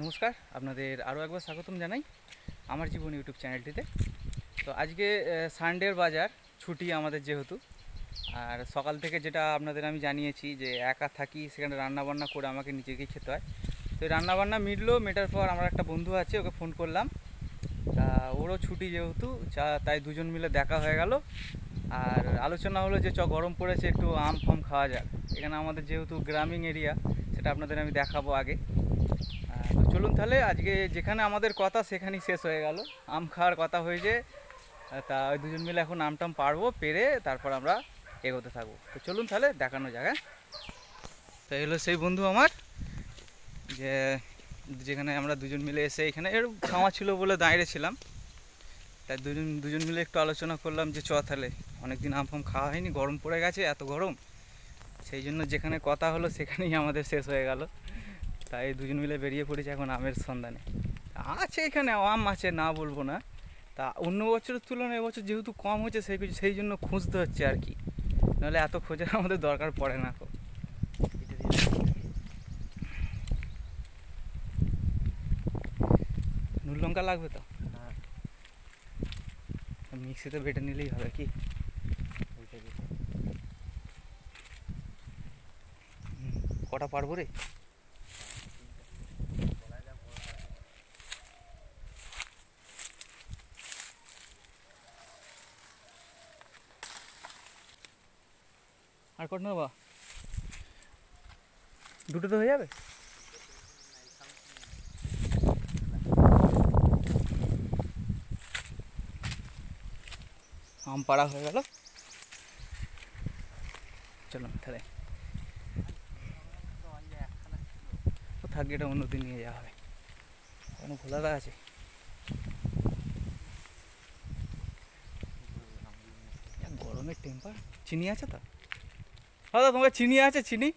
নমস্কার, আপনাদের আরও একবার স্বাগতম জানাই আমার জীবন ইউটিউব চ্যানেলটিতে। তো আজকে সানডের বাজার ছুটি আমাদের যেহেতু, আর সকাল থেকে যেটা আপনাদের আমি জানিয়েছি যে একা থাকি, সেখানে রান্নাবান্না করে আমাকে নিজেকেই খেতে হয়। তো এই রান্নাবান্না মেটার পর আমার একটা বন্ধু আছে, ওকে ফোন করলাম। তা ওরও ছুটি যেহেতু, তাই দুজন মিলে দেখা হয়ে গেল। আর আলোচনা হলো যে গরম পড়েছে, একটু আম ফাম খাওয়া যাক। এখানে আমাদের যেহেতু গ্রামীণ এরিয়া, সেটা আপনাদের আমি দেখাবো আগে। তো চলুন তাহলে, আজকে যেখানে আমাদের কথা সেখানেই শেষ হয়ে গেল, আম খাওয়ার কথা হয়েছে। তা ওই দুজন মিলে এখন আম টাম পারবো, পেরে তারপর আমরা এগোতে থাকবো। তো চলুন তাহলে দেখানো যাক। হ্যাঁ, তো এলো সেই বন্ধু আমার, যে যেখানে আমরা দুজন মিলে এসে এখানে এর ছাওয়া ছিল বলে দাঁড়িয়েছিলাম। তাই দুজন মিলে একটু আলোচনা করলাম যে তাহলে অনেকদিন আম ফাম খাওয়া হয়নি, গরম পড়ে গেছে, এত গরম। সেই জন্য যেখানে কথা হলো সেখানেই আমাদের শেষ হয়ে গেল। তাই দুজন মিলে বেরিয়ে পড়েছে এখন আমের সন্ধানে। আছে এখানে আম আছে, না বলবো না। তা অন্য বছরের তুলনায় এবছর যেহেতু কম হচ্ছে, সেই জন্য খুঁজতে হচ্ছে আর কি, নাহলে এত খোঁজার আমাদের দরকার পড়ে না। নুন লঙ্কা লাগবে তো? মিক্সিতে বেটে নিলেই হবে কি? কটা পারবো রে? আর কটা নেবা? দুটো তো হয়ে যাবে। আম পাড়া হয়ে গেল, চলো তাহলে। ও থাকবে, এটা অন্যদিন নিয়ে যাওয়া হবে। কোনো খোলাটা আছে? গরমের টেম্পার। চিনি আছে তো? দাদা তোমার চিনি আছে? চিনি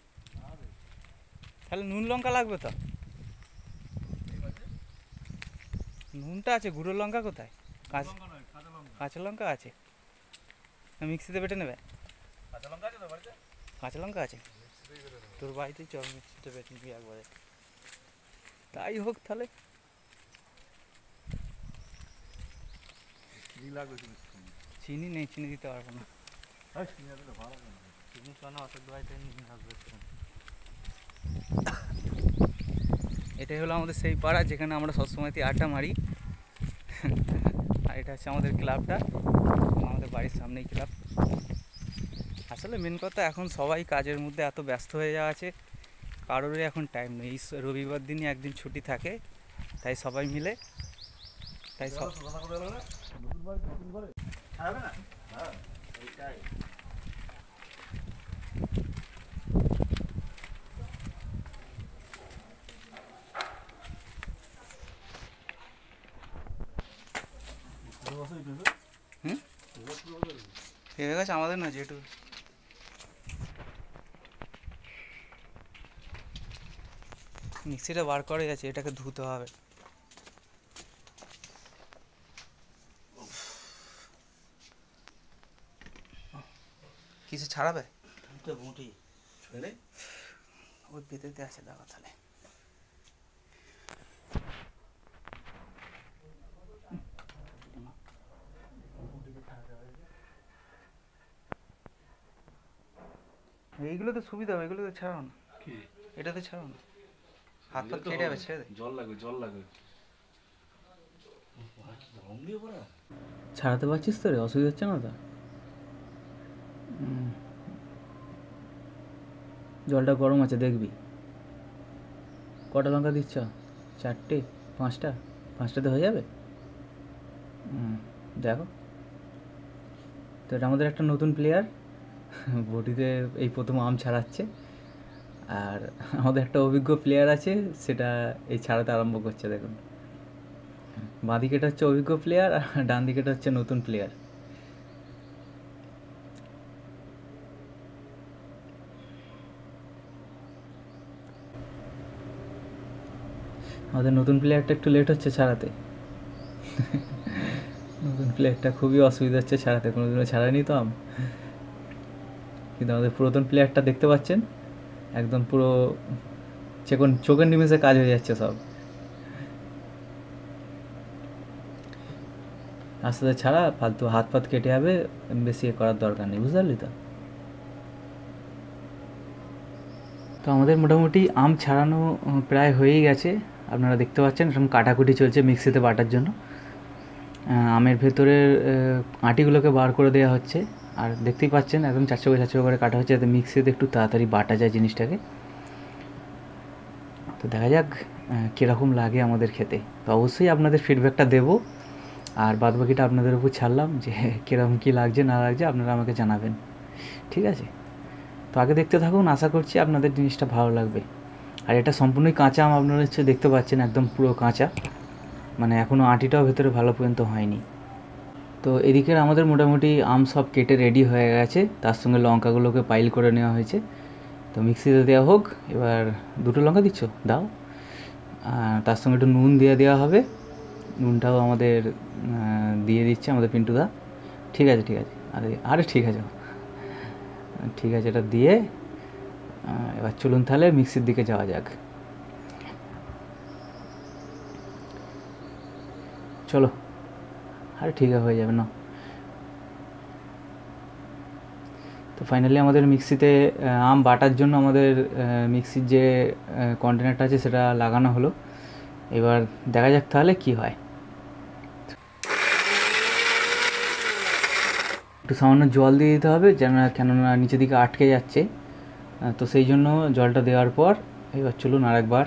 তাহলে নুন লঙ্কা লাগবে তো? নুনটা আছে, গুঁড়ো লঙ্কা কোথায়? কাঁচা লঙ্কা আছে, মিক্সিতে বেটে নেবে? কাঁচা লঙ্কা আছে তোর বাড়িতে, চল মিক্সিতে বেটে নিবি একবারে। তাই হোক তাহলে। চিনি নেই, চিনি দিতে পারবো না। এটাই হলো আমাদের সেই পাড়া যেখানে আমরা সবসময়তেই আড্ডা মারি। আর এটা হচ্ছে আমাদের ক্লাবটা, আমাদের বাড়ির সামনেই ক্লাব। আসলে মেন কথা, এখন সবাই কাজের মধ্যে এত ব্যস্ত হয়ে যাওয়া আছে, কারোরই এখন টাইম নেই। রবিবার দিনই একদিন ছুটি থাকে, তাই সবাই মিলে, তাই সব হয়ে গেছে আমাদের না, যেটু মিক্সিটা বার করে যাচ্ছে, এটাকে ধুতে হবে। কিছু ছাড়াবে? ওই পেতেতে আছে, দেখো তাহলে। এইগুলোতে সুবিধা হবে, এগুলোতে ছাড়াও না। এটাতে ছাড়াও না, হাত পাত কেটে যাবে, ছেড়ে দে। জল লাগবে। ছাড়াতে পারছিস তো রে? অসুবিধা হচ্ছে না তো? জলটা গরম আছে, দেখবি। কটা লঙ্কা দিচ্ছ? 4টে? 5টা? 5টাতে হয়ে যাবে। দেখো তো, এটা আমাদের একটা নতুন প্লেয়ার, বটিতে এই প্রথম আম ছাড়াচ্ছে। আর আমাদের একটা অভিজ্ঞ প্লেয়ার আছে, সেটা এই ছাড়াতে আরম্ভ করছে। দেখুন, বাঁ দিকেটা হচ্ছে অভিজ্ঞ প্লেয়ার, আর ডান দিকেটা হচ্ছে নতুন প্লেয়ার। আমাদের নতুন প্লেয়ারটা একটু লেট হচ্ছে ছাড়াতে। নতুন প্লেয়ারটা খুবই অসুবিধা হচ্ছে ছাড়াতে, কোনোদিনও ছাড়ায়নি তো আম। কিন্তু আমাদের পুরাতন প্লেয়ারটা দেখতে পাচ্ছেন, একদম পুরো চোখের নিমেষে কাজ হয়ে যাচ্ছে সব। আস্তে আস্তে ছাড়া, ফালতু হাত পাত কেটে যাবে, বেশি এ করার দরকার নেই, বুঝতে পারলি তো? তো আমাদের মোটামুটি আম ছাড়ানো প্রায় হয়েই গেছে। আপনারা দেখতে পাচ্ছেন এরকম কাটাকুটি চলছে মিক্সিতে বাটার জন্য। আমের ভেতরের আঁটিগুলোকে বার করে দেওয়া হচ্ছে। আর দেখতেই পাচ্ছেন একদম চারশো করে কাটা হচ্ছে, যাতে মিক্সিতে একটু তাড়াতাড়ি বাটা যায় জিনিসটাকে। তো দেখা যাক কীরকম লাগে আমাদের খেতে। তো অবশ্যই আপনাদের ফিডব্যাকটা দেবো, আর বাদবাকিটা আপনাদের উপর ছাড়লাম যে কীরকম কী লাগছে না লাগছে আপনারা আমাকে জানাবেন, ঠিক আছে? তো আগে দেখতে থাকুন, আশা করছি আপনাদের জিনিসটা ভালো লাগবে। আর এটা সম্পূর্ণই কাঁচা আম, আপনারা হচ্ছে দেখতে পাচ্ছেন একদম পুরো কাঁচা, মানে এখনও আঁটিটাও ভেতরে ভালো পর্যন্ত হয়নি। তো এদিকের আমাদের মোটামুটি আম সব কেটে রেডি হয়ে গেছে, তার সঙ্গে লঙ্কাগুলোকে পাইল করে নেওয়া হয়েছে। তো মিক্সিতে দেওয়া হোক, এবার দুটো লঙ্কা দিচ্ছ দাও, তার সঙ্গে একটু নুন দিয়ে দেওয়া হবে, নুনটাও আমাদের দিয়ে দিচ্ছে আমাদের পিন্টুদা। ঠিক আছে ঠিক আছে, আরে ঠিক আছে ঠিক আছে, এটা দিয়ে এবার চলুন তাহলে মিক্সির দিকে যাওয়া যাক। চলো, আরে ঠিক আছে, হয়ে যাবে না। তো ফাইনালি আমাদের মিক্সিতে আম বাটার জন্য আমাদের মিক্সির যে কন্টেনারটা আছে সেটা লাগানো হলো। এবার দেখা যাক তাহলে কি হয়। একটু সামান্য জল দিয়ে দিতে হবে, কেননা নিচের দিকে আটকে যাচ্ছে। তো সেই জন্য জলটা দেওয়ার পর এবার চলুন আরেকবার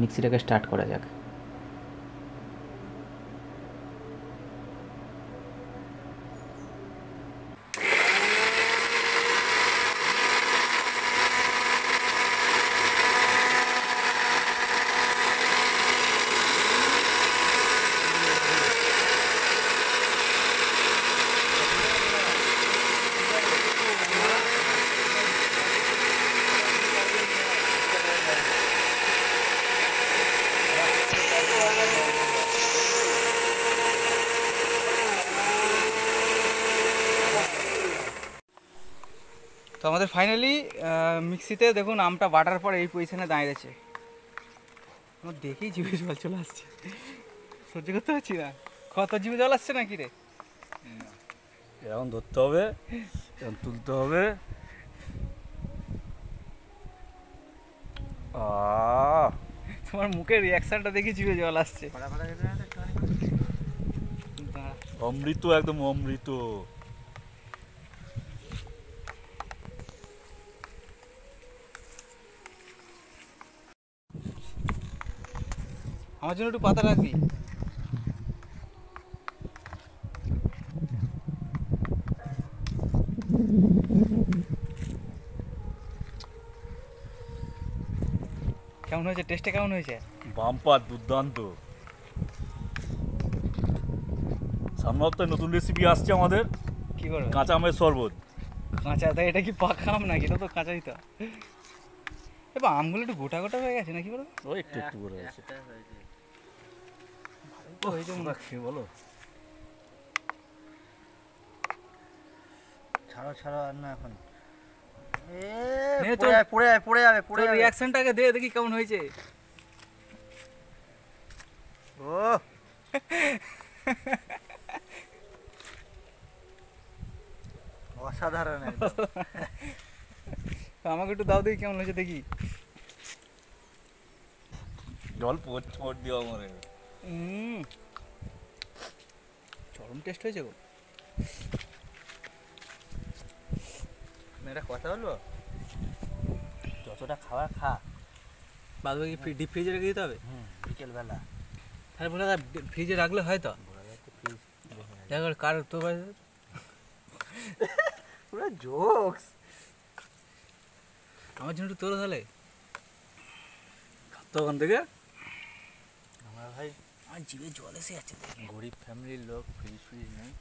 মিক্সিটাকে স্টার্ট করা যাক। তো আমাদের ফাইনালি মিক্সিতে দেখুন আমটা বাটার পর এই পজিশনে দাঁড়িয়েছে। আমার দেখেই জিভে জল চলে আসছে, সহ্য করতে পারছি না। কত জিভে জল আসছে নাকি রে? এরকম ধরতে হবে, এরকম তুলতে হবে। তোমার মুখের রিয়াকশনটা দেখি জিভে জল আসছে। অমৃত, একদম অমৃত। আমার জন্য একটু পাতা রাখবি। কেমন হয়েছে? টেস্টে কেমন হয়েছে? বাম্পার, দুর্দান্ত। সামনে সপ্তাহে নতুন রেসিপি আসছে আমাদের, কি করবে? কাঁচা আমের শরবত। কাঁচা? তাই এটা কি পাকা আম নাকি? এটা তো কাঁচাই তো। এবার আমগুলো একটু গোটা গোটা হয়ে গেছে নাকি বলো? ও একটু একটু করে আছে। খেয়ে বলো, ছাড়ো ছাড়ো আর না এখন। পড়ে যাবে। রিয়াকশনটাকে দে দেখি কেমন হয়েছে। ও অসাধারণ একদম। আমাকে একটু দাও দেখি কেমন হয়েছে দেখি। জল পড় দিও আমার। চরম টেস্ট হয়েছে গো। একটা কথা বলবো, যতটা খাওয়া খা, বাদ বাকি ডিপ ফ্রিজে রেখে দিতে হবে। বিকেলবেলা। তাহলে বলে ফ্রিজে রাখলে হয় তো? দেখো কার তো পুরো জোকস। আমার জন্য একটু তোর তাহলে খাতো ওখান থেকে। আমার ভাই আমার জিভে জল এসে যাচ্ছে। গরিব ফ্যামিলির লোক, ফ্রিজ নেই।